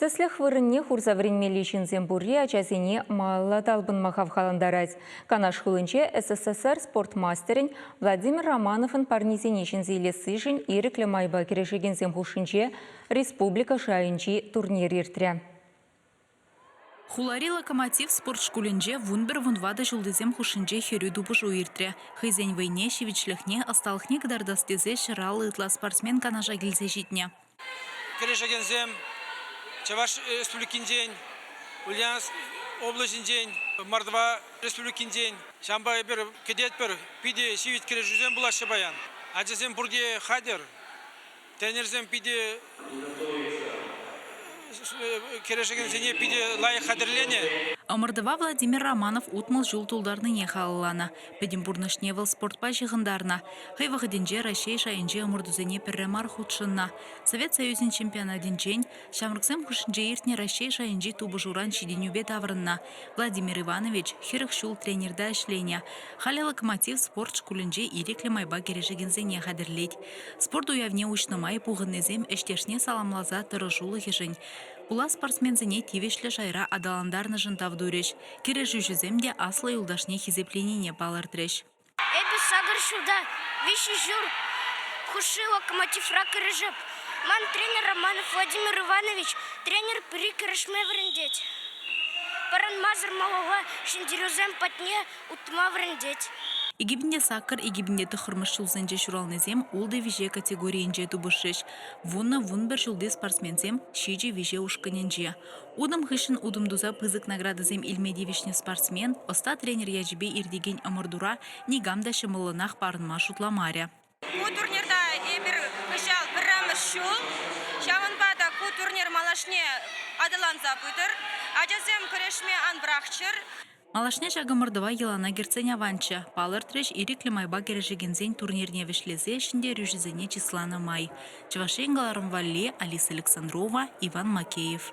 Заслях вырынне хурзавренмели шинзембурри ачазине малла талбын махавхаландарать. Канаш хулынче СССР спортмастерин Владимир Романовын парнизине шинзелесі жин иреклі майба керешеген земхушинче республика шайынчи турнир иртря. Хулари локомотив спорт шкулинже вунбер вунвада жулдызем хушинже херю дубуш уиртре. Хызень войне шевичлехне осталхне гдардастезе шыралы ытла спортсмен канажа гилзе житне. Керешеген зем Чаваш республикин день, Ульяновск областин день, Мордва республикин день. Шамбай бер кедет бер пиде сивит керешузем була шабаян. Аджазем бурде хадер, тренерзем пиде керешеген зене пиде лай хадерлене. Мордва Владимир Романов утмал жул тулдарны не халлана. Педимбурнышневал спортпа жиғындарна. Хайвахыденже Россия шайынже омырдузене перремар худшынна. Совет Союзин чемпионатын жень, шамрыксем хушынже иртне Россия шайынже тубы журан шиденюбе таврынна. Владимир Иванович хирых шул тренерда эшленя. Хали локомотив спорт шкулінже иреклі майба керешегензене хадерлеть. Спорт уявне учнымай пуғыннезем эштешне саламлаза тұры жулы хешень. Ула спортсмензене тивешлі шайра адаландарны жынтав дуреш. Керешушізем де аслы юлдашне хизепленіне балартреш. Эбі сагыр шуда, виші жур, хуши локомотив рак режеп. Ман тренер Романов Владимир Иванович, тренер при керешме врендеть. Паран мазыр малова шиндерюзем патне утма врендеть. Игибінде сакыр, игибінде тұхырмыш шулзенже шуралнезем улды виже категориенже тубышыш. Вунна вунбер шулды спортсмензем шиджи виже ушканенже. Удым хышын удымдуза пызык наградызем илмедевишне спортсмен, оста тренер яжбе ирдеген амырдура негамда шымылынақ парынма шутламаря. Ку турнирда эбир хышал пирамир шул, шаванбада ку турнир малашне адылан запытыр, ажазем көрешме анбрахчыр. Малашне жагымырдыва елана герценя ванча. Палыр треш иреклі майба керешегензен турнирне вешлезе ішінде рюжізене числана май. Чавашенгаларым Валли, Алиса Александрова, Иван Макеев.